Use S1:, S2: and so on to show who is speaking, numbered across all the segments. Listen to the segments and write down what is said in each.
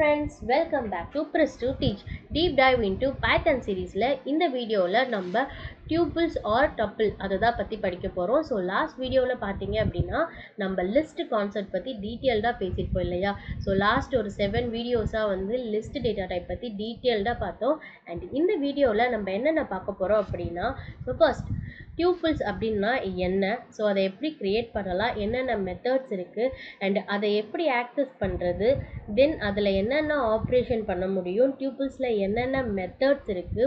S1: friends, welcome back to Press to Teach. Deep dive into Python series-ல இந்த வீடியோவில் நம்ம tuples or tuple அதை தான் பற்றி படிக்க போகிறோம். ஸோ லாஸ்ட் வீடியோவில் பார்த்தீங்க அப்படின்னா நம்ம லிஸ்ட் கான்செப்ட் பற்றி டீட்டெயில்டாக பேசியிருப்போம் இல்லையா. ஸோ லாஸ்ட் ஒரு 7 வீடியோஸாக வந்து லிஸ்ட் டேட்டா டைப் பற்றி டீட்டெயில்டாக பார்த்தோம். அண்ட் இந்த வீடியோவில் நம்ம என்னென்ன பார்க்க போகிறோம் அப்படின்னா, ஸோ ஃபர்ஸ்ட் tuples அப்படின்னா என்ன, ஸோ அதை எப்படி க்ரியேட் பண்ணலாம், என்னென்ன மெத்தட்ஸ் இருக்குது அண்ட் அதை எப்படி ஆக்சஸ் பண்ணுறது, தென் அதில் என்னென்ன ஆப்ரேஷன் பண்ண முடியும், டியூபிள்ஸில் என்னென்ன மெத்தட்ஸ் இருக்குது,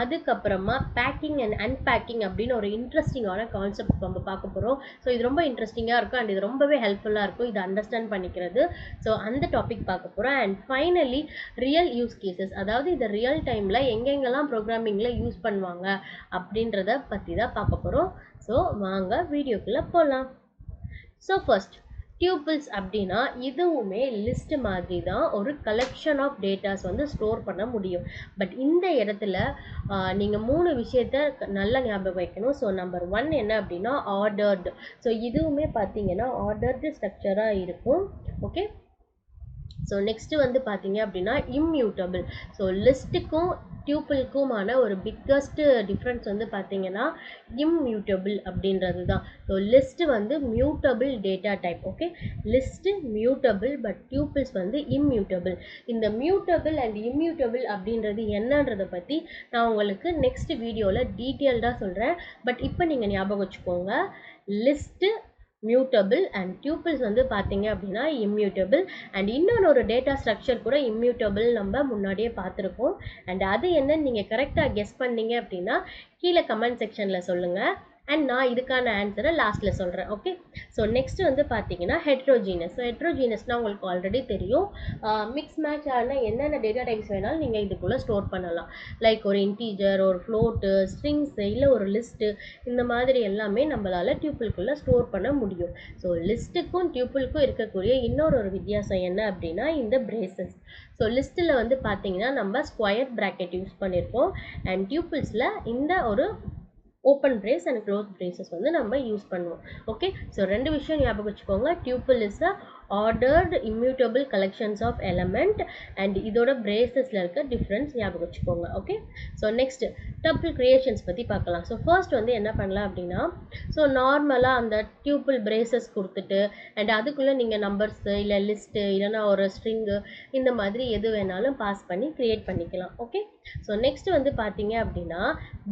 S1: அதுக்கப்புறமா பேக்கிங் அண்ட் அன்பேக்கிங் அப்படின்னு ஒரு இன்ட்ரெஸ்டிங்கான கான்செப்ட் நம்ம பார்க்க போகிறோம். ஸோ இது ரொம்ப இன்ட்ரெஸ்டிங்காக இருக்கும் அண்ட் இது ரொம்பவே ஹெல்ப்ஃபுல்லாக இருக்கும் இதை அண்டர்ஸ்டாண்ட் பண்ணிக்கிறது. ஸோ அந்த டாபிக் பார்க்க போகிறோம். And finally real use cases, அதாவது இதை ரியல் டைமில் எங்கெங்கெல்லாம் ப்ரோக்ராமிங்கில் யூஸ் பண்ணுவாங்க அப்படின்றத பற்றி தான் பார்க்க போகிறோம். ஸோ வாங்க வீடியோக்குள்ளே போகலாம். ஸோ ஃபர்ஸ்ட் டியூபிள்ஸ் அப்படின்னா இதுவுமே லிஸ்ட் மாதிரி தான் ஒரு கலெக்ஷன் ஆஃப் டேட்டாஸ் வந்து ஸ்டோர் பண்ண முடியும். பட் இந்த இடத்துல நீங்கள் 3 விஷயத்த நல்லா ஞாபகம் வைக்கணும். ஸோ நம்பர் 1 என்ன அப்படின்னா ஆர்டர்டு. ஸோ இதுவுமே பார்த்தீங்கன்னா ஆர்டர்டு ஸ்ட்ரக்சராக இருக்கும். ஓகே, ஸோ நெக்ஸ்ட்டு வந்து பார்த்தீங்க அப்படின்னா இம்மியூட்டபிள். ஸோ லிஸ்ட்டுக்கும் டியூபிள்க்குமான ஒரு பிக்கஸ்ட் டிஃப்ரென்ஸ் வந்து பார்த்தீங்கன்னா இம்மியூட்டபிள் அப்படின்றது தான். ஸோ லிஸ்ட்டு வந்து mutable data type. Okay, list mutable but tubules வந்து இம்மியூட்டபிள். இந்த மியூட்டபிள் அண்ட் இம்மியூட்டபிள் அப்படின்றது என்னன்றதை பற்றி நான் உங்களுக்கு நெக்ஸ்ட் வீடியோவில் டீட்டெயில்டாக சொல்கிறேன். பட் இப்போ நீங்கள் ஞாபகம் வச்சுக்கோங்க, லிஸ்ட்டு மியூட்டபிள் அண்ட் டியூபிள்ஸ் வந்து பார்த்தீங்க அப்படின்னா இம்மியூட்டபிள். அண்ட் இன்னொரு டேட்டா ஸ்ட்ரக்சர் கூட இம்மியூட்டபிள் நம்ம முன்னாடியே பார்த்துருக்கோம். அண்ட் அது என்னன்னு நீங்கள் கரெக்டாக கெஸ் பண்ணீங்க அப்படின்னா கீழே கமெண்ட் செக்ஷனில் சொல்லுங்கள். அண்ட் நான் இதுக்கான ஆன்சரை லாஸ்ட்டில் சொல்கிறேன். ஓகே, ஸோ நெக்ஸ்ட் வந்து பார்த்தீங்கன்னா ஹெட்ரோஜீனஸ். ஸோ ஹெட்ரோஜீனஸ்னால் உங்களுக்கு ஆல்ரெடி தெரியும், மிக்ஸ் மேட்ச் ஆனால் என்னென்ன டேட்டா டைப்ஸ் வேணாலும் நீங்கள் இதுக்குள்ளே ஸ்டோர் பண்ணலாம். லைக் ஒரு இன்டீஜர், ஒரு ஃப்ளோட்டு, ஸ்ட்ரிங்ஸு, இல்லை ஒரு லிஸ்ட்டு, இந்த மாதிரி எல்லாமே நம்மளால் டியூபிள்குள்ளே ஸ்டோர் பண்ண முடியும். ஸோ லிஸ்ட்டுக்கும் டியூபிள்க்கும் இருக்கக்கூடிய இன்னொரு வித்தியாசம் என்ன அப்படின்னா இந்த பிரேசஸ். ஸோ லிஸ்ட்டில் வந்து பார்த்தீங்கன்னா நம்ம ஸ்கொயர் ப்ராக்கெட் யூஸ் பண்ணியிருக்கோம் அண்ட் டியூபிள்ஸில் இந்த ஒரு open brace and close braces வந்து நம்ம யூஸ் பண்ணுவோம். ஓகே, ஸோ 2 விஷயம் ஞாபகம் வச்சுக்கோங்க. Tuple is a ordered immutable collections of element and இதோட பிரேசஸில் இருக்க டிஃப்ரென்ஸ் ஞாபகம் வச்சுக்கோங்க. Okay, so next tuple creations பற்றி பார்க்கலாம். ஸோ ஃபர்ஸ்ட் வந்து என்ன பண்ணலாம் அப்படின்னா, ஸோ நார்மலாக அந்த டியூபிள் பிரேசஸ் கொடுத்துட்டு அண்ட் அதுக்குள்ளே நீங்கள் நம்பர்ஸு இல்லை லிஸ்ட்டு இல்லைனா ஒரு ஸ்ட்ரிங்கு இந்த மாதிரி எது வேணாலும் பாஸ் பண்ணி க்ரியேட் பண்ணிக்கலாம். ஓகே, ஸோ நெக்ஸ்ட் வந்து பார்த்தீங்க அப்படின்னா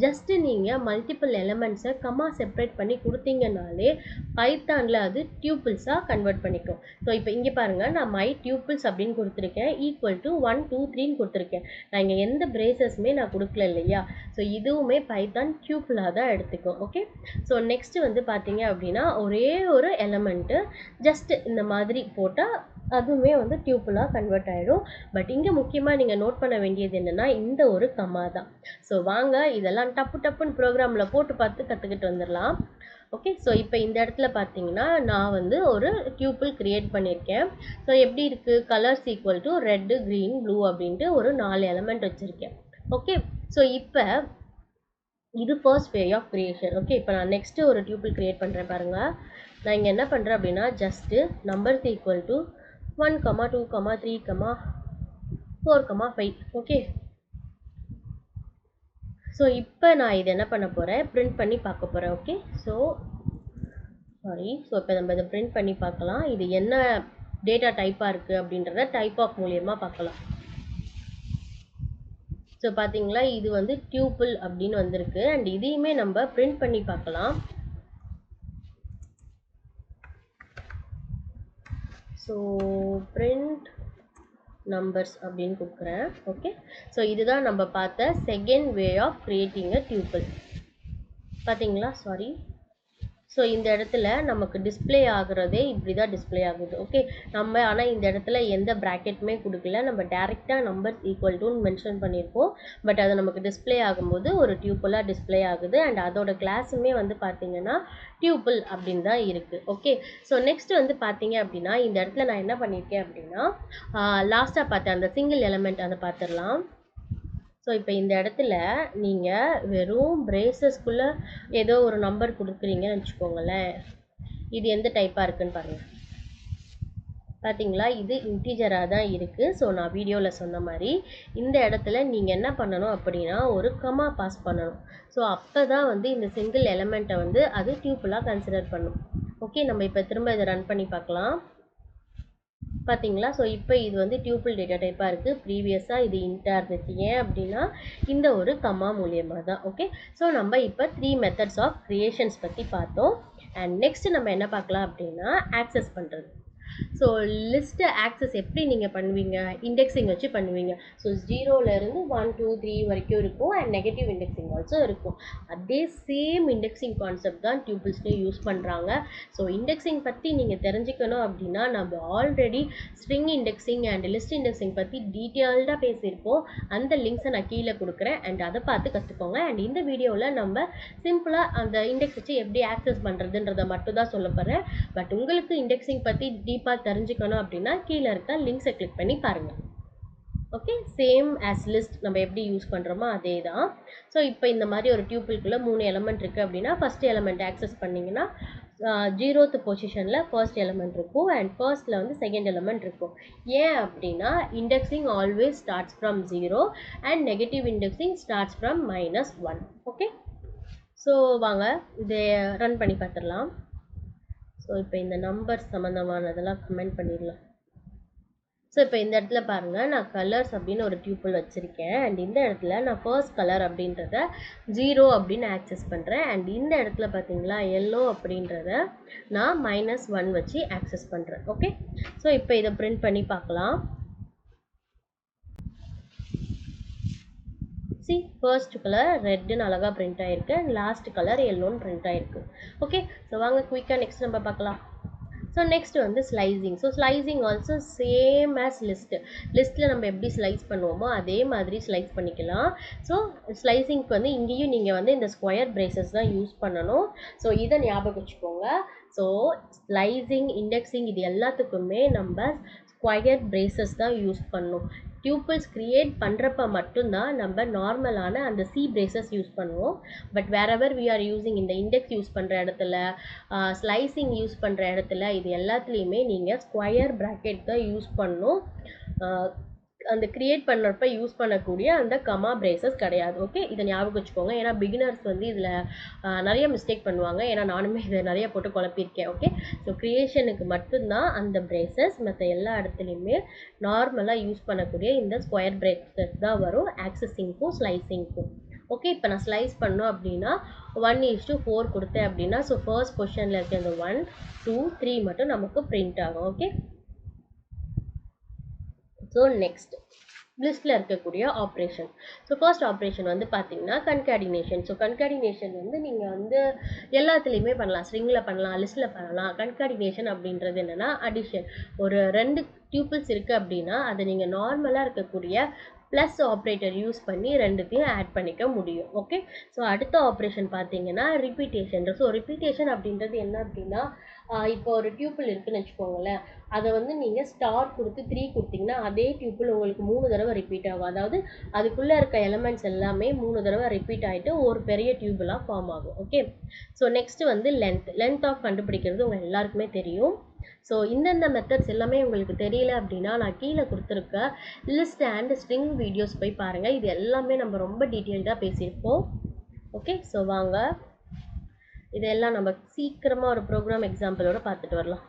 S1: ஜஸ்ட்டு நீங்கள் மல்டிபிள் எலமெண்ட்ஸை கமா செப்பரேட் பண்ணி கொடுத்தீங்கனாலே பைத்தானில் அது டியூபிள்ஸாக கன்வெர்ட் பண்ணிக்கும். ஸோ இப்போ இங்கே பாருங்கள், நான் மை டியூபிள்ஸ் அப்படின்னு கொடுத்துருக்கேன், ஈக்குவல் டு 1 2 3ன்னு கொடுத்துருக்கேன். நான் இங்கே எந்த பிரேசஸுமே நான் கொடுக்கல இல்லையா. ஸோ இதுவுமே பைத்தான் டியூபிளாக தான் எடுத்துக்கும். ஓகே, ஸோ நெக்ஸ்ட்டு வந்து பார்த்தீங்க அப்படின்னா ஒரே ஒரு எலமெண்ட்டு ஜஸ்ட் இந்த மாதிரி போட்டால் அதுவுமே வந்து டியூபிளாக கன்வெர்ட் ஆகிடும். பட் இங்கே முக்கியமாக நீங்கள் நோட் பண்ண வேண்டியது என்னென்னா இந்த ஒரு கமா தான். ஸோ வாங்க இதெல்லாம் டப்புன்னு ப்ரோக்ராமில் போட்டு பார்த்து கற்றுக்கிட்டு வந்துடலாம். ஓகே, ஸோ இப்போ இந்த இடத்துல பார்த்தீங்கன்னா நான் வந்து ஒரு டியூபிள் க்ரியேட் பண்ணியிருக்கேன். ஸோ எப்படி இருக்குது, colours equal to red, green, blue அப்படின்ட்டு ஒரு 4 எலமெண்ட் வச்சுருக்கேன். ஓகே, ஸோ இப்போ இது first way of creation. Okay, இப்போ நான் நெக்ஸ்ட்டு ஒரு டியூபிள் க்ரியேட் பண்ணுறேன் பாருங்கள். நான் இங்கே என்ன பண்ணுறேன் அப்படின்னா just numbers equal to 1 2 3 4 5. Okay, so இப்போ நான் இது என்ன பண்ண போகிறேன், பிரிண்ட் பண்ணி பார்க்க போகிறேன். ஓகே, ஸோ இப்போ நம்ம இதை பிரிண்ட் பண்ணி பார்க்கலாம். இது என்ன டேட்டா டைப்பாக இருக்குது அப்படின்றத டைப் ஆஃப் மூலியமாக பார்க்கலாம். ஸோ பார்த்தீங்களா, இது வந்து டியூபிள் அப்படின்னு வந்திருக்கு அண்ட் இதையுமே நம்ம பிரிண்ட் பண்ணி பார்க்கலாம். ஸோ பிரிண்ட் நம்பர்ஸ் அப்படின்னு கொடுக்குறேன். ஓகே, ஸோ இதுதான் நம்ம பார்த்த second way of creating a tuple. பார்த்தீங்களா, சாரி. ஸோ இந்த இடத்துல நமக்கு டிஸ்பிளே ஆகுறதே இப்படி தான் டிஸ்பிளே ஆகுது. ஓகே, நம்ம ஆனால் இந்த இடத்துல எந்த ப்ராக்கெட்டுமே கொடுக்கல, நம்ம டேரெக்டாக நம்பர்ஸ் ஈக்குவல் டுன்னு மென்ஷன் பண்ணியிருக்கோம். பட் அது நமக்கு டிஸ்பிளே ஆகும்போது ஒரு டியூபிளாக டிஸ்பிளே ஆகுது அண்ட் அதோட கிளாஸுமே வந்து பார்த்தீங்கன்னா டியூபிள் அப்படின்னு தான் இருக்குது. ஓகே, ஸோ நெக்ஸ்ட் வந்து பார்த்தீங்க அப்படின்னா இந்த இடத்துல நான் என்ன பண்ணியிருக்கேன் அப்படின்னா லாஸ்ட்டாக பார்த்தேன் அந்த சிங்கிள் எலமெண்ட் அதை பார்த்துடலாம். ஸோ இப்போ இந்த இடத்துல நீங்கள் வெறும் பிரேசஸ்க்குள்ளே ஏதோ ஒரு நம்பர் கொடுக்குறீங்கன்னு வச்சுக்கோங்களேன். இது எந்த டைப்பாக இருக்குன்னு பாருங்கள். பார்த்தீங்களா, இது இன்டிஜராக தான் இருக்குது. ஸோ நான் வீடியோவில் சொன்ன மாதிரி இந்த இடத்துல நீங்கள் என்ன பண்ணணும் அப்படின்னா ஒரு கமா பாஸ் பண்ணணும். ஸோ அப்போ தான் வந்து இந்த சிங்கிள் எலமெண்ட்டை வந்து அது டியூப்புலாக கன்சிடர் பண்ணும். ஓகே, நம்ம இப்போ திரும்ப இதை ரன் பண்ணி பார்க்கலாம். பார்த்தீங்களா, ஸோ இப்போ இது வந்து டியூபிள் டேட்டா டைப்பாக இருக்குது. ப்ரீவியஸாக இது இன்ட்டாக இருந்துச்சு. ஏன் அப்படின்னா இந்த ஒரு கமா மூலியமாக தான். ஓகே, ஸோ நம்ம இப்போ 3 மெத்தட்ஸ் ஆஃப் கிரியேஷன்ஸ் பற்றி பார்த்தோம். அண்ட் நெக்ஸ்ட் நம்ம என்ன பார்க்கலாம் அப்படின்னா ஆக்சஸ் பண்ணுறது. ஸோ லிஸ்ட்டை ஆக்சஸ் எப்படி நீங்கள் பண்ணுவீங்க? இண்டெக்ஸிங் வச்சு பண்ணுவீங்க. ஸோ 0லேருந்து 1 2 3 வரைக்கும் இருக்கும் அண்ட் நெகட்டிவ் இண்டெக்ஸிங் ஆல்சோ இருக்கும். அதே சேம் இண்டெக்ஸிங் கான்செப்ட் தான் டியூபிள்ஸ்லேயும் யூஸ் பண்ணுறாங்க. ஸோ இண்டெக்ஸிங் பற்றி நீங்கள் தெரிஞ்சுக்கணும் அப்படின்னா நம்ம already string indexing and list indexing பற்றி டீட்டெயில்டாக பேசியிருப்போம். அந்த லிங்க்ஸை நான் கீழே கொடுக்குறேன் அண்ட் அதை பார்த்து கற்றுக்கோங்க. அண்ட் இந்த வீடியோவில் நம்ம சிம்பிளாக அந்த இண்டெக்ஸ் வச்சு எப்படி ஆக்சஸ் பண்ணுறதுன்றதை மட்டும் தான் சொல்ல போகிறேன். பட் உங்களுக்கு இண்டெக்ஸிங் பற்றி டீப்பாக தெரிஞ்சுக்கணும் அப்படின்னா கீழே இருக்க லிங்க்ஸை கிளிக் பண்ணி பாருங்கள். ஓகே, சேம் ஆஸ் லிஸ்ட் நம்ம எப்படி யூஸ் பண்ணுறோமோ அதே தான். ஸோ இப்போ இந்த மாதிரி ஒரு டியூபிள்குள்ளே 3 எலமெண்ட் இருக்குது அப்படின்னா ஃபர்ஸ்ட் எலமெண்ட் ஆக்சஸ் பண்ணிங்கன்னா 0th பொசிஷனில் ஃபர்ஸ்ட் எலமெண்ட் இருக்கும் அண்ட் ஃபர்ஸ்ட்டில் வந்து செகண்ட் எலமெண்ட் இருக்கும். ஏன் அப்படின்னா indexing always starts from 0 and negative indexing starts from -1. Okay, so வாங்க இதை ரன் பண்ணி பார்த்துடலாம். ஸோ இப்போ இந்த நம்பர்ஸ் சம்மந்தமானதெல்லாம் கமெண்ட் பண்ணிடலாம். ஸோ இப்போ இந்த இடத்துல பாருங்கள், நான் கலர்ஸ் அப்படின்னு ஒரு டியூபிள் வச்சுருக்கேன் அண்ட் இந்த இடத்துல நான் ஃபர்ஸ்ட் கலர் அப்படின்றத 0 அப்படின்னு ஆக்சஸ் பண்ணுறேன் அண்ட் இந்த இடத்துல பார்த்தீங்களா எல்லோ அப்படின்றத நான் -1 வச்சு ஆக்சஸ் பண்ணுறேன். ஓகே, ஸோ இப்போ இதை பிரிண்ட் பண்ணி பார்க்கலாம். சி, ஃபர்ஸ்ட் கலர் ரெட்டுன்னு அழகாக பிரிண்ட் ஆகிருக்கு அண்ட் லாஸ்ட் கலர் எல்லோன்னு பிரிண்ட் ஆகிருக்கு. ஓகே, ஸோ வாங்க குயிக்காக நெக்ஸ்ட் நம்ம பார்க்கலாம். ஸோ நெக்ஸ்ட் வந்து slicing. So slicing also same as லிஸ்ட்டில் நம்ம எப்படி ஸ்லைஸ் பண்ணுவோமோ அதே மாதிரி ஸ்லைஸ் பண்ணிக்கலாம். ஸோ ஸ்லைசிங்க்கு வந்து இங்கேயும் நீங்கள் வந்து இந்த ஸ்கொயர் பிரேசஸ் தான் யூஸ் பண்ணணும். ஸோ இதை ஞாபகம் வச்சுக்கோங்க. ஸோ ஸ்லைசிங், இண்டெக்ஸிங் இது எல்லாத்துக்குமே நம்ம ஸ்கொயர் பிரேசஸ் தான் யூஸ் பண்ணணும். டியூபிள்ஸ் கிரியேட் பண்ணுறப்ப மட்டும்தான் நம்ம நார்மலான அந்த சி பிரேசஸ் யூஸ் பண்ணுவோம். But wherever we are using இந்த இண்டெக்ஸ் யூஸ் பண்ணுற இடத்துல, ஸ்லைசிங் யூஸ் பண்ணுற இடத்துல இது எல்லாத்துலேயுமே நீங்கள் ஸ்கொயர் ப்ராக்கெட் தான் யூஸ் பண்ணணும். அந்த கிரியேட் பண்ணுறப்ப யூஸ் பண்ணக்கூடிய அந்த கமா பிரேசஸ் கிடையாது. ஓகே, இதை ஞாபகம் வச்சுக்கோங்க. ஏன்னா பிகினர்ஸ் வந்து இதில் நிறைய மிஸ்டேக் பண்ணுவாங்க. ஏன்னா நானுமே இதை நிறைய போட்டு குழப்பியிருக்கேன். ஓகே, ஸோ கிரியேஷனுக்கு மட்டும்தான் அந்த பிரேசஸ், மற்ற எல்லா இடத்துலையுமே நார்மலாக யூஸ் பண்ணக்கூடிய இந்த ஸ்கொயர் பிரேசஸ் தான் வரும் ஆக்சஸிங்க்கும் ஸ்லைசிங்க்கும். ஓகே, இப்போ நான் ஸ்லைஸ் பண்ணோம் அப்படின்னா 1:4 கொடுத்தேன் அப்படின்னா ஸோ ஃபர்ஸ்ட் பொசிஷனில் இருக்க அந்த 1 2 3 மட்டும் நமக்கு பிரிண்ட் ஆகும். ஓகே, ஸோ நெக்ஸ்ட் லிஸ்ட்டில் இருக்கக்கூடிய ஆப்ரேஷன். ஸோ ஃபர்ஸ்ட் ஆப்ரேஷன் வந்து பார்த்தீங்கன்னா கன்காடினேஷன். ஸோ கன்காடினேஷன் வந்து நீங்கள் வந்து எல்லாத்துலேயுமே பண்ணலாம். ஸ்ட்ரிங்கில் பண்ணலாம், லிஸ்ட்டில் பண்ணலாம். கன்காடினேஷன் அப்படின்றது என்னென்னா அடிஷன். ஒரு 2 டியூபிள்ஸ் இருக்குது அப்படின்னா அதை நீங்கள் நார்மலாக இருக்கக்கூடிய ப்ளஸ் ஆப்ரேட்டர் யூஸ் பண்ணி ரெண்டுத்தையும் ஆட் பண்ணிக்க முடியும். ஓகே, ஸோ அடுத்த ஆப்ரேஷன் பார்த்தீங்கன்னா ரிப்பீட்டேஷன். ஸோ ரிப்பீட்டேஷன் அப்படின்றது என்ன அப்படின்னா இப்போ ஒரு டியூபிள் இருக்குன்னு வச்சுக்கோங்களேன், அதை வந்து நீங்கள் ஸ்டார் கொடுத்து 3 கொடுத்தீங்கன்னா அதே டியூபிள் உங்களுக்கு 3 தடவை ரிப்பீட் ஆகும். அதாவது அதுக்குள்ளே இருக்க எலமெண்ட்ஸ் எல்லாமே 3 தடவை ரிப்பீட் ஆகிட்டு ஒரு பெரிய டியூபிளாக ஃபார்ம் ஆகும். ஓகே, ஸோ நெக்ஸ்ட் வந்து லென்த் ஆஃப் கண்டுபிடிக்கிறது உங்கள் எல்லாருக்குமே தெரியும். ஸோ இந்தந்த மெத்தட்ஸ் எல்லாமே உங்களுக்கு தெரியல அப்படின்னா நான் கீழே கொடுத்துருக்க லிஸ்ட் அண்ட் ஸ்ட்ரிங் வீடியோஸ் போய் பாருங்கள். இது எல்லாமே நம்ம ரொம்ப டீட்டெயில்டாக பேசியிருப்போம். ஓகே, ஸோ வாங்க இதெல்லாம் நம்ம சீக்கிரமாக ஒரு ப்ரோக்ராம் எக்ஸாம்பிளோட பார்த்துட்டு வரலாம்.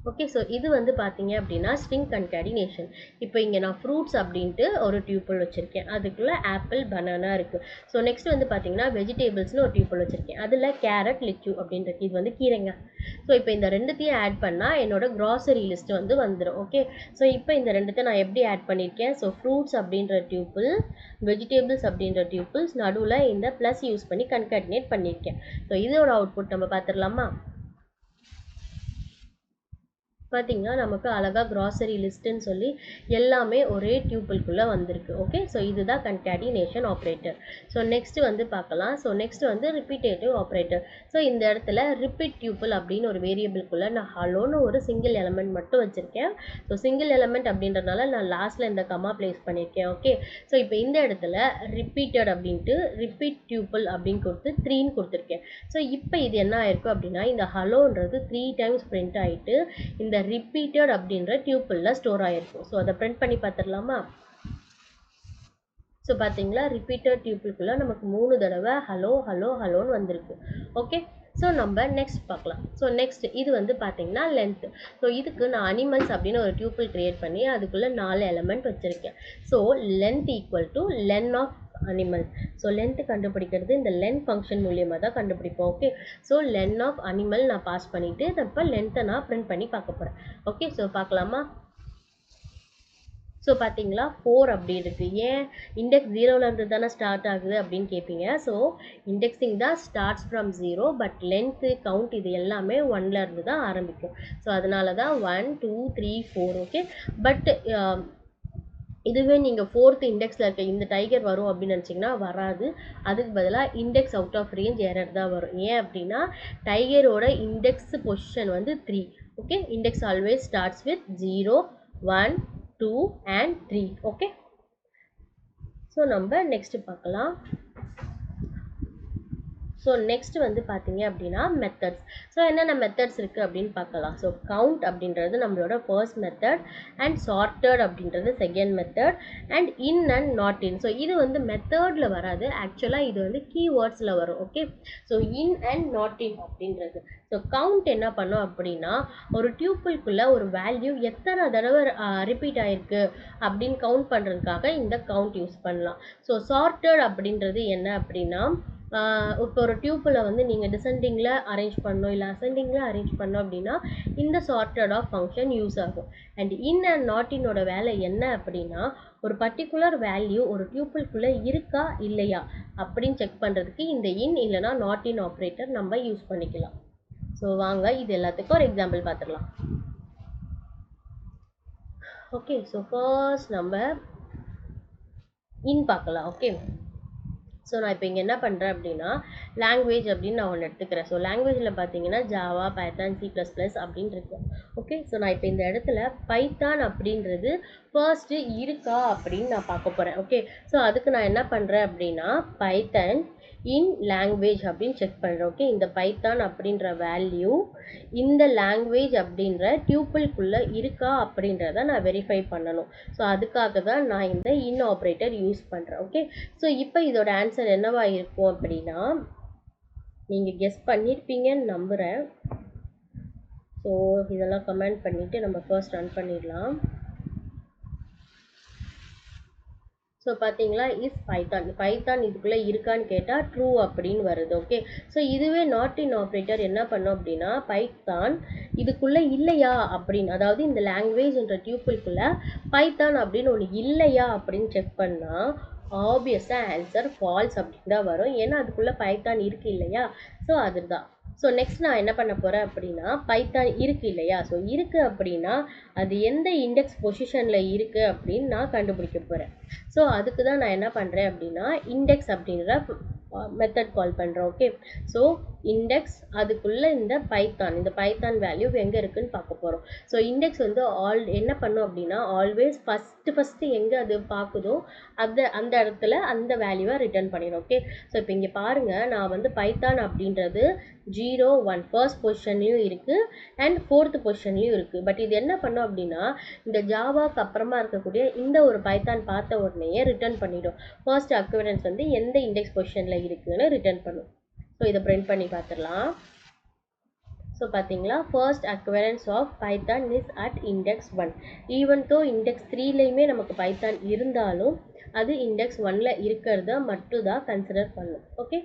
S1: ஓகே, ஸோ இது வந்து பார்த்தீங்க அப்படின்னா ஸ்ட்ரிங் கன்காடினேஷன். இப்போ இங்கே நான் ஃப்ரூட்ஸ் அப்படின்ட்டு ஒரு டியூபிள் வச்சுருக்கேன். அதுக்குள்ளே ஆப்பிள், பனானா இருக்குது. ஸோ நெக்ஸ்ட் வந்து பார்த்தீங்கன்னா வெஜிடேபிள்ஸ்னு ஒரு டியூபிள் வச்சுருக்கேன். அதில் கேரட், லிச்சு அப்படின்றது இது வந்து கீரைங்க. ஸோ இப்போ இந்த ரெண்டுத்தையும் ஆட் பண்ணால் என்னோட க்ராசரி லிஸ்ட் வந்து வந்துடும். ஓகே, ஸோ இப்போ இந்த ரெண்டுத்தை நான் எப்படி ஆட் பண்ணியிருக்கேன்? ஸோ ஃப்ரூட்ஸ் அப்படின்ற டியூபிள், வெஜிடேபிள்ஸ் அப்படின்ற டியூபிள்ஸ், நடுவில் இந்த ப்ளஸ் யூஸ் பண்ணி கன்காடினேட் பண்ணியிருக்கேன். ஸோ இதோட அவுட்புட் நம்ம பார்த்துடலாமா? பார்த்தீங்கன்னா நமக்கு அழகாக கிராசரி லிஸ்ட்டுன்னு சொல்லி எல்லாமே ஒரே டியூப்பிள்குள்ளே வந்திருக்கு. ஓகே, ஸோ இதுதான் கன்கேடினேஷன் ஆப்ரேட்டர். ஸோ நெக்ஸ்ட் வந்து பார்க்கலாம். ஸோ நெக்ஸ்ட் வந்து ரிப்பீட்டேட்டிவ் ஆப்ரேட்டர். ஸோ இந்த இடத்துல ரிப்பீட் டியூப்பிள் அப்படின்னு ஒரு வேரியபிள்குள்ளே நான் ஹலோன்னு ஒரு சிங்கிள் எலமெண்ட் மட்டும் வச்சுருக்கேன். ஸோ சிங்கிள் எலமெண்ட் அப்படின்றதுனால நான் லாஸ்ட்டில் இந்த கமா பிளேஸ் பண்ணியிருக்கேன். ஓகே, ஸோ இப்போ இந்த இடத்துல ரிப்பீட்டட் அப்படின்ட்டு ரிப்பீட் டியூப்பிள் அப்படின்னு கொடுத்து 3ன்னு கொடுத்துருக்கேன். ஸோ இப்போ இது என்ன ஆயிருக்கும் அப்படின்னா இந்த ஹலோன்றது 3 டைம்ஸ் பிரிண்ட் ஆகிட்டு இந்த ரிப்பீட்டட் அப்படின்ற டியூப்பிளில் ஸ்டோர் ஆகிருக்கும். ஸோ அதை பிரிண்ட் பண்ணி பார்த்துடலாமா? ஸோ பார்த்தீங்களா, ரிப்பீட்டட் டியூப்பிள்குள்ளே நமக்கு 3 தடவை ஹலோ ஹலோ ஹலோன்னு வந்திருக்கு. ஓகே, ஸோ நம்ம நெக்ஸ்ட் பார்க்கலாம். ஸோ நெக்ஸ்ட் இது வந்து பார்த்தீங்கன்னா லென்த். ஸோ இதுக்கு நான் அனிமல்ஸ் அப்படின்னு ஒரு டியூப்பிள் கிரியேட் பண்ணி அதுக்குள்ளே 4 எலமெண்ட் வச்சுருக்கேன். So length equal to len of animal. So length கண்டுபிடிக்கிறது இந்த லென் ஃபங்க்ஷன் மூலியமாக தான் கண்டுபிடிப்போம். Okay, so len of animal நான் பாஸ் பண்ணிவிட்டு இப்போ லென்த்தை நான் பிரிண்ட் பண்ணி பார்க்க போகிறேன். ஓகே, ஸோ பார்க்கலாமா? ஸோ பார்த்தீங்களா 4 அப்படி இருக்குது. ஏன் இண்டெக்ஸ் 0லேருந்து தானே ஸ்டார்ட் ஆகுது அப்படின்னு கேட்பீங்க. ஸோ இண்டெக்ஸிங் தான் starts from 0, but length count இது எல்லாமே 1லேருந்து தான் ஆரம்பிக்கும். ஸோ அதனால தான் 1 2 3 4. ஓகே, பட் இதுவே நீங்கள் 4th இண்டெக்ஸில் இருக்க இந்த டைகர் வரும் அப்படின்னு நினச்சிங்கன்னா வராது. அதுக்கு பதிலாக index out of range error தான் வரும். ஏன் அப்படின்னா டைகரோட இண்டெக்ஸ் பொசிஷன் வந்து 3. Okay, index always starts with 0 1 2 and 3. Okay, so நம்ம நெக்ஸ்ட் பார்க்கலாம். ஸோ நெக்ஸ்ட் வந்து பார்த்தீங்க அப்படின்னா மெத்தட்ஸ். ஸோ என்னென்ன மெத்தட்ஸ் இருக்குது அப்படின்னு பார்க்கலாம். ஸோ கவுண்ட் அப்படின்றது நம்மளோட ஃபர்ஸ்ட் மெத்தட், அண்ட் சார்ட்டட் அப்படின்றது second method, and in and not in. So இது வந்து மெத்தடில் வராது, ஆக்சுவலாக இது வந்து கீவேர்ட்ஸில் வரும். Okay, so in and not in அப்படின்றது. ஸோ கவுண்ட் என்ன பண்ணோம் அப்படின்னா ஒரு டியூப்பிள்குள்ளே ஒரு வேல்யூ எத்தனை தடவை ரிப்பீட் ஆகிருக்கு அப்படின்னு கவுண்ட் பண்ணுறதுக்காக இந்த கவுண்ட் யூஸ் பண்ணலாம். ஸோ சார்ட்டட் அப்படின்றது என்ன அப்படின்னா இப்போ ஒரு டியூப்பில் வந்து நீங்கள் டிசெண்டிங்கில் அரேஞ்ச் பண்ணோம் இல்லை அசெண்டிங்கில் அரேஞ்ச் பண்ணோம் அப்படின்னா இந்த சார்ட்டட் ஆஃப் ஃபங்க்ஷன் யூஸ் ஆகும். அண்ட் இன் அண்ட் நாட் இன்னோட வேலை என்ன அப்படின்னா ஒரு பர்டிகுலர் வேல்யூ ஒரு டியூப்பிள்குள்ளே இருக்கா இல்லையா அப்படின்னு செக் பண்ணுறதுக்கு இந்த இன் இல்லைனா நாட் இன் ஆப்ரேட்டர் நம்ம யூஸ் பண்ணிக்கலாம். ஸோ வாங்க இது எல்லாத்துக்கும் ஒரு எக்ஸாம்பிள் பார்த்துடலாம். ஓகே, ஸோ ஃபர்ஸ்ட் நம்ம இன் பார்க்கலாம். ஓகே, ஸோ நான் இப்போ இங்கே என்ன பண்ணுறேன் அப்படின்னா லாங்குவேஜ் அப்படின்னு நான் ஒன்று எடுத்துக்கிறேன். ஸோ லாங்குவேஜில் பார்த்தீங்கன்னா ஜாவா, பைத்தான், C++ அப்படின்னு இருக்கு. ஓகே, ஸோ நான் இப்போ இந்த இடத்துல பைத்தான் அப்படின்றது ஃபர்ஸ்ட்டு இருக்கா அப்படின்னு நான் பார்க்க போகிறேன். ஓகே, ஸோ அதுக்கு நான் என்ன பண்ணுறேன் அப்படின்னா பைத்தான் இன் லாங்குவேஜ் அப்படின்னு செக் பண்ணுறேன். ஓகே, இந்த பைத்தான் அப்படின்ற வேல்யூ இந்த லாங்குவேஜ் அப்படின்ற டியூப்பிள்குள்ளே இருக்கா அப்படின்றத நான் வெரிஃபை பண்ணணும். ஸோ அதுக்காக தான் நான் இந்த இன் ஆப்ரேட்டர் யூஸ் பண்ணுறேன். ஓகே, ஸோ இப்போ இதோட ஆன்சர் என்னவா இருக்கும் அப்படின்னா நீங்கள் கெஸ் பண்ணியிருப்பீங்கன்னு நம்புகிறேன். ஸோ இதெல்லாம் கமெண்ட் பண்ணிவிட்டு நம்ம ஃபர்ஸ்ட் ரன் பண்ணிடலாம். ஸோ பார்த்தீங்களா இஸ் பைத்தான் இதுக்குள்ளே இருக்கான்னு கேட்டால் ட்ரூ அப்படின்னு வருது. ஓகே, ஸோ இதுவே நாட் இன் ஆப்ரேட்டர் என்ன பண்ணோம் அப்படின்னா பைத்தான் இதுக்குள்ளே இல்லையா அப்படின்னு, அதாவது இந்த லாங்குவேஜ்ன்ற டியூப்பிள்குள்ளே பைத்தான் அப்படின்னு ஒன்று இல்லையா அப்படின்னு செக் பண்ணால் ஆப்வியஸாக ஆன்சர் ஃபால்ஸ் அப்படின்னு தான் வரும். ஏன்னா அதுக்குள்ளே பைத்தான் இருக்குது இல்லையா. ஸோ அதுதான். ஸோ நெக்ஸ்ட் நான் என்ன பண்ண போகிறேன் அப்படின்னா பைத்தான் இருக்குது இல்லையா. ஸோ இருக்குது அப்படின்னா அது எந்த இண்டெக்ஸ் பொசிஷனில் இருக்குது அப்படின்னு நான் கண்டுபிடிக்க போகிறேன். ஸோ அதுக்கு தான் நான் என்ன பண்ணுறேன் அப்படின்னா இண்டெக்ஸ் அப்படின்ற மெத்தட் கால் பண்ணுறோம். ஓகே, ஸோ இண்டெக்ஸ் அதுக்குள்ளே இந்த பைத்தான் வேல்யூ எங்கே இருக்குன்னு பார்க்க போகிறோம். ஸோ இண்டெக்ஸ் வந்து என்ன பண்ணும் அப்படின்னா ஆல்வேஸ் ஃபஸ்ட்டு எங்கே அது பார்க்குதோ அந்த இடத்துல அந்த வேல்யூவை ரிட்டர்ன் பண்ணிடும். ஓகே, ஸோ இப்போ இங்கே பாருங்கள் நான் வந்து பைத்தான் அப்படின்றது 0 1 ஃபர்ஸ்ட் பொசிஷன்லையும் இருக்குது அண்ட் 4th பொசிஷன்லையும் இருக்குது. பட் இது என்ன பண்ணும் அப்படின்னா இந்த ஜாவாக்கு அப்புறமா இருக்கக்கூடிய இந்த ஒரு பைத்தான் பார்த்த உடனேயே ரிட்டர்ன் பண்ணிடும். ஃபர்ஸ்ட் அக்யூரன்ஸ் வந்து எந்த இண்டெக்ஸ் பொசிஷனில் இருக்குதுன்னு ரிட்டர்ன் பண்ணும். ஸோ இதை பிரிண்ட் பண்ணி பார்த்துடலாம். ஸோ பார்த்தீங்களா first occurrence of Python is at index 1. Even though index 3லையுமே நமக்கு பைத்தான் இருந்தாலும் அது இண்டெக்ஸ் 1ல் இருக்கிறத மட்டும் தான் கன்சிடர் பண்ணும். ஓகே,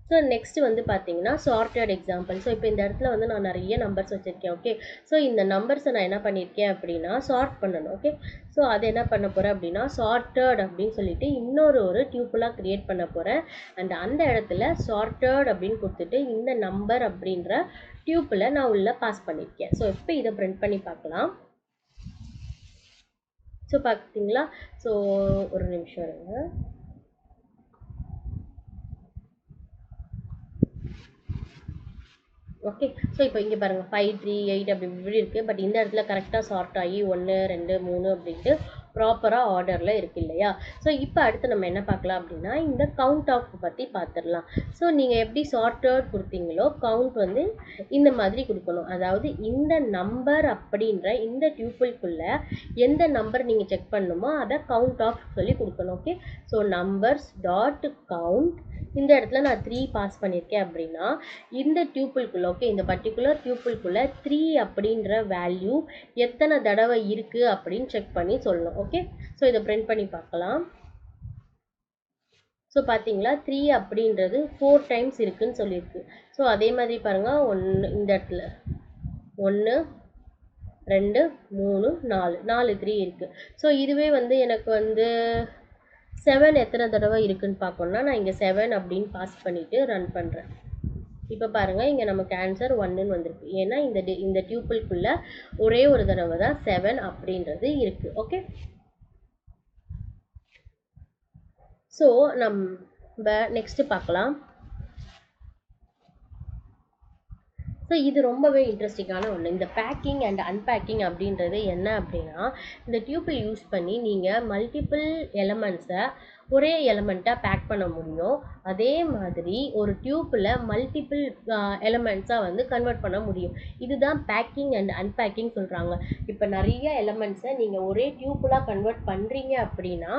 S1: ஸோ நெக்ஸ்ட் வந்து பார்த்தீங்கன்னா சார்ட்டட் எக்ஸாம்பிள். ஸோ இப்போ இந்த இடத்துல வந்து நான் நிறைய நம்பர்ஸ் வச்சுருக்கேன். ஓகே, ஸோ இந்த நம்பர்ஸை நான் என்ன பண்ணியிருக்கேன் அப்படின்னா சார்ட் பண்ணணும். ஓகே, ஸோ அது என்ன பண்ண போகிறேன் அப்படின்னா சார்ட்டட் அப்படின்னு சொல்லிட்டு ஒரு டியூப்புலாக க்ரியேட் பண்ண போகிறேன். அண்ட் அந்த இடத்துல சார்ட்டட் அப்படின்னு கொடுத்துட்டு இந்த நம்பர் அப்படின்ற டியூப்பில் நான் உள்ளே பாஸ் பண்ணியிருக்கேன். ஸோ இப்போ இதை பிரிண்ட் பண்ணி பார்க்கலாம். ஸோ பார்த்தீங்களா? ஸோ ஒரு நிமிஷம் இருங்க. ஓகே, ஸோ இப்போ இங்கே பாருங்கள் 5 3 8 அப்படி இப்படி இருக்குது. பட் இந்த இடத்துல கரெக்டாக சார்ட் ஆகி 1 2 3 அப்படின்ட்டு ப்ராப்பராக ஆர்டரில் இருக்குது இல்லையா? ஸோ இப்போ அடுத்து நம்ம என்ன பார்க்கலாம் அப்படின்னா இந்த கவுண்ட் ஆஃப் பற்றி பார்த்துடலாம். ஸோ நீங்கள் எப்படி சார்ட்டட் கொடுத்தீங்களோ கவுண்ட் வந்து இந்த மாதிரி கொடுக்கணும். அதாவது இந்த நம்பர் அப்படின்ற இந்த டியூப்பிள்குள்ளே எந்த நம்பர் நீங்கள் செக் பண்ணணுமோ அதை கவுண்ட் ஆஃப் சொல்லி கொடுக்கணும். Okay, so numbers dot count. இந்த இடத்துல நான் 3 பாஸ் பண்ணியிருக்கேன் அப்படின்னா இந்த டியூப்பிள்குள்ளே ஓகே இந்த பர்டிகுலர் டியூப்பிள்குள்ளே 3 அப்படின்ற வேல்யூ எத்தனை தடவை இருக்குது அப்படின்னு செக் பண்ணி சொல்லணும். ஓகே, ஸோ இதை பிரிண்ட் பண்ணி பார்க்கலாம். ஸோ பார்த்தீங்களா 3 அப்படின்றது 4 டைம்ஸ் இருக்குன்னு சொல்லியிருக்கு. ஸோ அதே மாதிரி பாருங்கள் 1 இந்த இடத்துல 1 2 3 4 3 இருக்குது. ஸோ இதுவே வந்து எனக்கு வந்து 7 எத்தனை தடவை இருக்குன்னு பார்க்கணுன்னா நான் இங்கே 7 அப்படின்னு பாஸ் பண்ணிவிட்டு ரன் பண்ணுறேன். இப்போ பாருங்கள் இங்கே நமக்கு ஆன்சர் 1ன்னு வந்திருக்கு. ஏன்னா இந்த டியூப்பிள்குள்ளே ஒரே ஒரு தடவை தான் 7 அப்படின்றது இருக்குது. ஓகே, ஸோ நம்ம நெக்ஸ்ட் பார்க்கலாம். ஸோ இது ரொம்பவே இன்ட்ரெஸ்டிங்கான ஒன்று. இந்த பேக்கிங் அண்ட் அன்பேக்கிங் அப்படின்றது என்ன அப்படின்னா இந்த டியூப்பிள் யூஸ் பண்ணி நீங்கள் மல்டிபிள் எலமெண்ட்ஸை ஒரே எலமெண்ட்டாக பேக் பண்ண முடியும். அதே மாதிரி ஒரு டியூப்பில் மல்டிபிள் எலமெண்ட்ஸாக வந்து கன்வெர்ட் பண்ண முடியும். இதுதான் பேக்கிங் அண்ட் அன்பேக்கிங் சொல்கிறாங்க. இப்போ நிறைய எலமெண்ட்ஸை நீங்கள் ஒரே டியூப்பிளாக கன்வெர்ட் பண்ணுறீங்க அப்படின்னா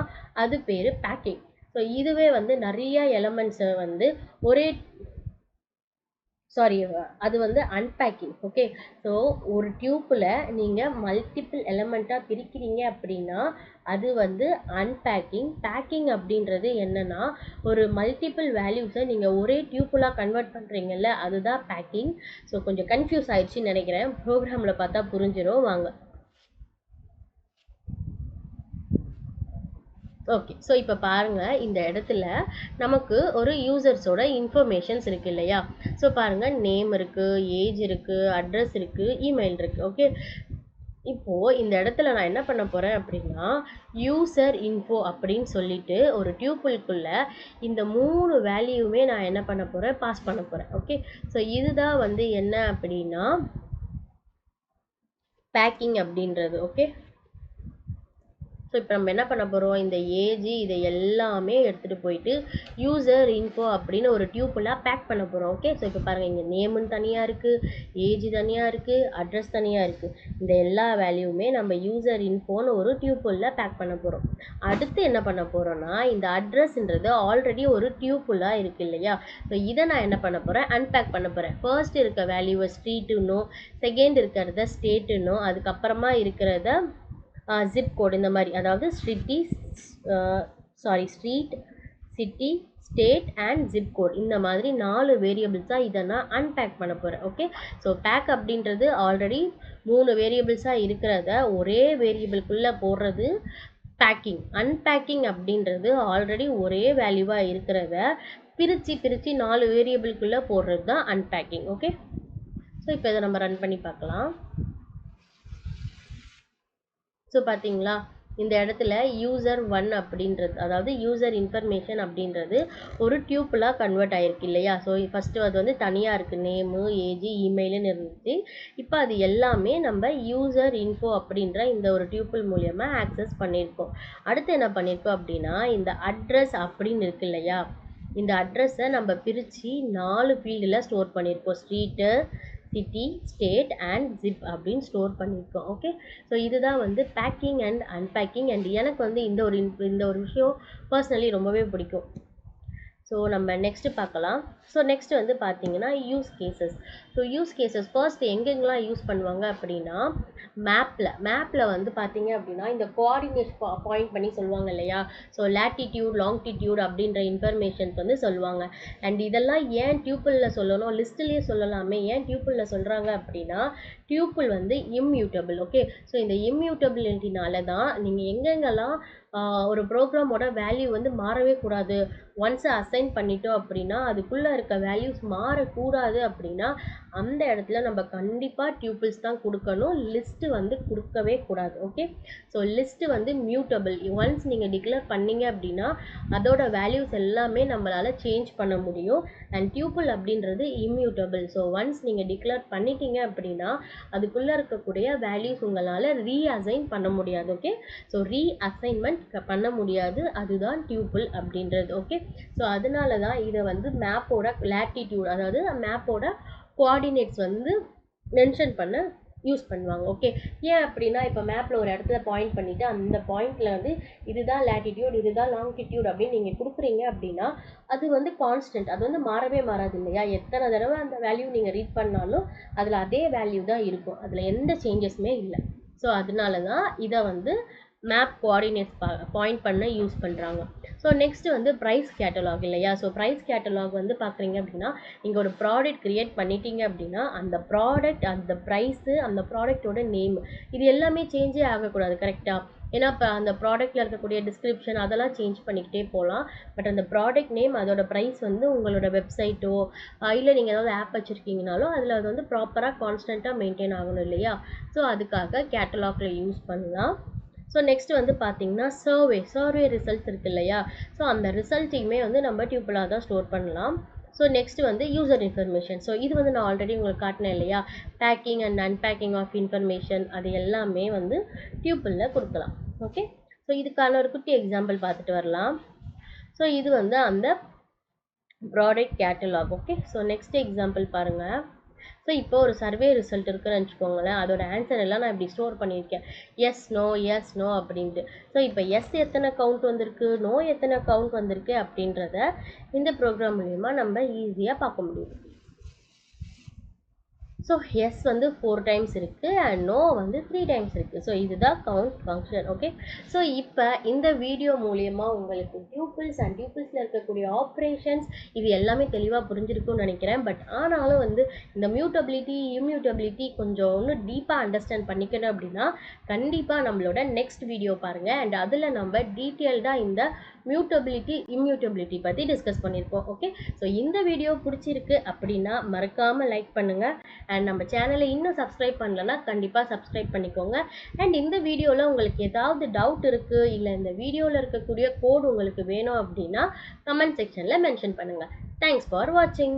S1: அது பேர் பேக்கிங். ஸோ இதுவே வந்து நிறைய எலமெண்ட்ஸை வந்து ஒரே அது வந்து அன்பேக்கிங். ஓகே, ஸோ ஒரு டியூப்பில் நீங்கள் மல்டிபிள் எலமெண்ட்டாக பிரிக்கிறீங்க அப்படின்னா அது வந்து அன்பேக்கிங். பேக்கிங் அப்படின்றது என்னென்னா ஒரு மல்டிபிள் வேல்யூஸை நீங்கள் ஒரே டியூப்புலாக கன்வெர்ட் பண்ணுறீங்கல்ல அதுதான் பேக்கிங். ஸோ கொஞ்சம் கன்ஃபியூஸ் ஆயிடுச்சுன்னு நினைக்கிறேன். ப்ரோக்ராமில் பார்த்தா புரிஞ்சிடும் வாங்க. ஓகே, ஸோ இப்போ பாருங்கள் இந்த இடத்துல நமக்கு ஒரு யூசர்ஸோட இன்ஃபர்மேஷன்ஸ் இருக்குது இல்லையா? ஸோ பாருங்கள் நேம் இருக்குது, ஏஜ் இருக்குது, அட்ரஸ் இருக்குது, இமெயில் இருக்குது. ஓகே, இப்போது இந்த இடத்துல நான் என்ன பண்ண போகிறேன் அப்படின்னா யூசர் இன்ஃபோ அப்படின்னு சொல்லிட்டு ஒரு டியூப்பிள்குள்ளே இந்த 3 வேல்யூமே நான் என்ன பண்ண போகிறேன் பாஸ் பண்ண போகிறேன். ஓகே, ஸோ இதுதான் வந்து என்ன அப்படின்னா பேக்கிங் அப்படின்றது. ஓகே, ஸோ இப்போ நம்ம என்ன பண்ண போகிறோம் இந்த ஏஜ் இதை எல்லாமே எடுத்துகிட்டு போயிட்டு யூசர் இன்ஃபோ அப்படின்னு ஒரு டியூப்புலாக பேக் பண்ண போகிறோம். ஓகே, ஸோ இப்போ பாருங்கள் இங்கே நேமுன்னு தனியாக இருக்குது, ஏஜ் தனியாக இருக்குது, அட்ரஸ் தனியாக இருக்குது. இந்த எல்லா வேல்யூமே நம்ம யூசர் இன்ஃபோன்னு ஒரு டியூப்புலில் பேக் பண்ண போகிறோம். அடுத்து என்ன பண்ண போகிறோன்னா இந்த அட்ரஸ்ன்றது ஆல்ரெடி ஒரு டியூப்புலாக இருக்குது இல்லையா? ஸோ இதை நான் என்ன பண்ண போகிறேன் அன்பேக் பண்ண போகிறேன். ஃபர்ஸ்ட் இருக்க வேல்யூவை ஸ்ட்ரீட்டுன்னும், செகண்ட் இருக்கிறத ஸ்டேட்டுன்னும், அதுக்கப்புறமா இருக்கிறத ஜிப் கோட் இந்த மாதிரி. அதாவது street, city, state and zip code இந்த மாதிரி 4 வேரியபிள்ஸாக இதை நான் அன்பேக் பண்ண போகிறேன். ஓகே, ஸோ பேக் அப்படின்றது ஆல்ரெடி 3 வேரியபிள்ஸாக இருக்கிறத ஒரே வேரியபிள்குள்ளே போடுறது பேக்கிங். அன்பேக்கிங் அப்படின்றது ஆல்ரெடி ஒரே வேல்யூவாக இருக்கிறத பிரித்து 4 வேரியபிள்குள்ளே போடுறது தான் அன்பேக்கிங். ஓகே, ஸோ இப்போ இதை நம்ம ரன் பண்ணி பார்க்கலாம். ஸோ பார்த்தீங்களா இந்த இடத்துல யூசர் 1 அப்படின்றது அதாவது யூசர் இன்ஃபர்மேஷன் அப்படின்றது ஒரு டியூப்புலாக கன்வெர்ட் ஆகிருக்கு இல்லையா? ஸோ ஃபஸ்ட்டு அது வந்து தனியாக இருக்குது, நேமு, ஏஜ், இமெயிலுன்னு இருந்துச்சு. இப்போ அது எல்லாமே நம்ம யூசர் இன்ஃபோ அப்படின்ற இந்த ஒரு டியூப்புள் மூலியமாக ஆக்சஸ் பண்ணியிருக்கோம். அடுத்து என்ன பண்ணியிருக்கோம் அப்படின்னா இந்த அட்ரஸ் அப்படின்னு இருக்கு இல்லையா? இந்த அட்ரஸை நம்ம பிரித்து 4 ஃபீல்டில் ஸ்டோர் பண்ணியிருக்கோம். Street, city, state and zip அப்படின்னு ஸ்டோர் பண்ணியிருக்கோம். ஓகே, ஸோ இதுதான் வந்து பேக்கிங் அண்ட் அன்பேக்கிங். அண்ட் எனக்கு வந்து இந்த ஒரு விஷயம் பர்சனலி ரொம்பவே பிடிக்கும். ஸோ நம்ம நெக்ஸ்ட்டு பார்க்கலாம். ஸோ நெக்ஸ்ட் வந்து பார்த்தீங்கன்னா use cases. So use cases first எங்கெங்கெல்லாம் யூஸ் பண்ணுவாங்க அப்படின்னா மேப்பில் வந்து பார்த்தீங்க அப்படின்னா இந்த கோஆர்டினேட்ஸ் பாயிண்ட் பண்ணி சொல்லுவாங்க இல்லையா. ஸோ லேட்டிடியூட் லாங்கிடியூட் அப்படின்ற இன்ஃபர்மேஷன்ஸ் வந்து சொல்லுவாங்க. அண்ட் இதெல்லாம் ஏன் டியூப்பிளில் சொல்லணும், லிஸ்ட்லேயே சொல்லலாமே, ஏன் டியூப்பிளில் சொல்கிறாங்க அப்படின்னா டியூப்பிள் வந்து இம்மியூட்டபிள். ஓகே, ஸோ இந்த இம்மியூட்டபிலிட்டினால தான் நீங்கள் எங்கெங்கெல்லாம் ஒரு ப்ரோக்ராமோட வேல்யூ வந்து மாறவே கூடாது, ஒன்ஸ் அசைன் பண்ணிட்டோம் அப்படின்னா அதுக்குள்ளே இருக்க வேல்யூஸ் மாறக்கூடாது அப்படின்னா அந்த இடத்துல நம்ம கண்டிப்பாக டியூப்பிள்ஸ் தான் கொடுக்கணும், லிஸ்ட்டு வந்து கொடுக்கவே கூடாது. ஓகே, ஸோ லிஸ்ட்டு வந்து மியூட்டபிள். ஒன்ஸ் நீங்கள் டிக்ளேர் பண்ணீங்க அப்படின்னா அதோட வேல்யூஸ் எல்லாமே நம்மளால் சேஞ்ச் பண்ண முடியும். அண்ட் டியூப்பிள் அப்படின்றது இம்மியூட்டபிள். ஸோ ஒன்ஸ் நீங்கள் டிக்ளேர் பண்ணிட்டீங்க அப்படின்னா அதுக்குள்ளே இருக்கக்கூடிய வேல்யூஸ் உங்களால் ரீஅசைன் பண்ண முடியாது. ஓகே, ஸோ ரீஅசைன்மெண்ட் பண்ண முடியாது, அதுதான் டியூப்பிள் அப்படின்றது. ஓகே, ஸோ அதனால தான் இதை வந்து மேப்போட லேட்டிடியூட், அதாவது மேப்போட கோஆர்டினேட்ஸ் வந்து மென்ஷன் பண்ண யூஸ் பண்ணுவாங்க. ஓகே, ஏன் அப்படின்னா இப்போ மேப்பில் ஒரு இடத்துல பாயிண்ட் பண்ணிவிட்டு அந்த பாயிண்டில் வந்து இதுதான் லேட்டிடியூட் இதுதான் லாங்கிடியூட் அப்படின்னு நீங்கள் கொடுக்குறீங்க அப்படின்னா அது வந்து கான்ஸ்டன்ட், அது வந்து மாறவே மாறாது இல்லையா. எத்தனை தடவை அந்த வேல்யூ நீங்கள் ரீட் பண்ணாலும் அதில் அதே வேல்யூ தான் இருக்கும், அதில் எந்த சேஞ்சஸுமே இல்லை. ஸோ அதனால தான் இதை வந்து மேப் கோஆர்டினேட்ஸ் பாயிண்ட் பண்ண யூஸ் பண்ணுறாங்க. ஸோ நெக்ஸ்ட் வந்து ப்ரைஸ் கேட்டலாக் இல்லையா. ஸோ ப்ரைஸ் கேட்டலாக் வந்து பார்க்குறீங்க அப்படின்னா நீங்கள் ஒரு ப்ராடக்ட் க்ரியேட் பண்ணிட்டீங்க அப்படின்னா அந்த ப்ராடக்ட், அந்த ப்ரைஸு, அந்த ப்ராடக்டோட நேம் இது எல்லாமே சேஞ்சே ஆகக்கூடாது. கரெக்டாக, ஏன்னா இப்போ அந்த ப்ராடக்ட்டில் இருக்கக்கூடிய டிஸ்கிரிப்ஷன் அதெல்லாம் சேஞ்ச் பண்ணிக்கிட்டே போகலாம். பட் அந்த ப்ராடக்ட் நேம் அதோட ப்ரைஸ் வந்து உங்களோட வெப்சைட்டோ இல்லை நீங்கள் ஏதாவது ஆப் வச்சுருக்கீங்கனாலும் அதில் அது வந்து ப்ராப்பராக கான்ஸ்டண்ட்டாக மெயின்டைன் ஆகணும் இல்லையா. ஸோ அதுக்காக கேட்டலாகில் யூஸ் பண்ணலாம். ஸோ நெக்ஸ்ட் வந்து பார்த்தீங்கன்னா சர்வே ரிசல்ட்ஸ் இருக்கு இல்லையா. ஸோ அந்த ரிசல்ட்டையுமே வந்து நம்ம டியூப்பிளாக தான் ஸ்டோர் பண்ணலாம். ஸோ நெக்ஸ்ட் வந்து யூசர் இன்ஃபர்மேஷன். ஸோ இது வந்து நான் ஆல்ரெடி உங்களுக்கு காட்டினேன் இல்லையா, packing and unpacking of information, அது எல்லாமே வந்து டியூப்பிளில் கொடுக்கலாம். ஓகே, ஸோ இதுக்கான ஒரு குட்டி எக்ஸாம்பிள் பார்த்துட்டு வரலாம். ஸோ இது வந்து அந்த product catalogue. Okay, so next example பாருங்கள். ஸோ இப்போ ஒரு சர்வே ரிசல்ட் இருக்குன்னு வச்சுக்கோங்களேன், அதோட ஆன்சர் எல்லாம் நான் இப்படி ஸ்டோர் பண்ணியிருக்கேன், எஸ் நோ அப்படின்ட்டு. ஸோ இப்போ எஸ் எத்தனை கவுண்ட் வந்திருக்கு, நோ எத்தனை கவுண்ட் வந்திருக்கு அப்படின்றத இந்த ப்ரோக்ராம் மூலமா நம்ம ஈஸியாக பார்க்க முடியும். ஸோ எஸ் வந்து 4 டைம்ஸ் இருக்குது அண்ட் நோ வந்து 3 டைம்ஸ் இருக்குது. ஸோ இதுதான் கவுண்ட் ஃபங்க்ஷன். ஓகே, ஸோ இப்போ இந்த வீடியோ மூலயமா உங்களுக்கு டியூப்பிள்ஸ் அண்ட் டியூப்பிள்ஸில் இருக்கக்கூடிய ஆப்ரேஷன்ஸ் இது எல்லாமே தெளிவாக புரிஞ்சிருக்கும்னு நினைக்கிறேன். பட் ஆனாலும் வந்து இந்த மியூட்டபிலிட்டி இம்மியூட்டபிலிட்டி கொஞ்சம் இன்னும் டீப்பாக அண்டர்ஸ்டாண்ட் பண்ணிக்கணும் அப்படின்னா கண்டிப்பாக நம்மளோட நெக்ஸ்ட் வீடியோ பாருங்கள். அண்ட் அதில் நம்ம டீட்டெயில்டாக இந்த மியூட்டபிலிட்டி இம்மியூட்டபிலிட்டி பற்றி டிஸ்கஸ் பண்ணியிருக்கோம். ஓகே, ஸோ இந்த வீடியோ பிடிச்சிருக்கு அப்படின்னா மறக்காமல் லைக் பண்ணுங்கள். அண்ட் நம்ம சேனலை இன்னும் சப்ஸ்கிரைப் பண்ணலன்னா கண்டிப்பாக சப்ஸ்கிரைப் பண்ணிக்கோங்க. அண்ட் இந்த வீடியோவில் உங்களுக்கு ஏதாவது டவுட் இருக்குது இல்லை இந்த வீடியோவில் இருக்கக்கூடிய கோட் உங்களுக்கு வேணும் அப்படின்னா கமெண்ட் செக்ஷனில் மென்ஷன் பண்ணுங்கள். தேங்க்ஸ் ஃபார் வாட்சிங்.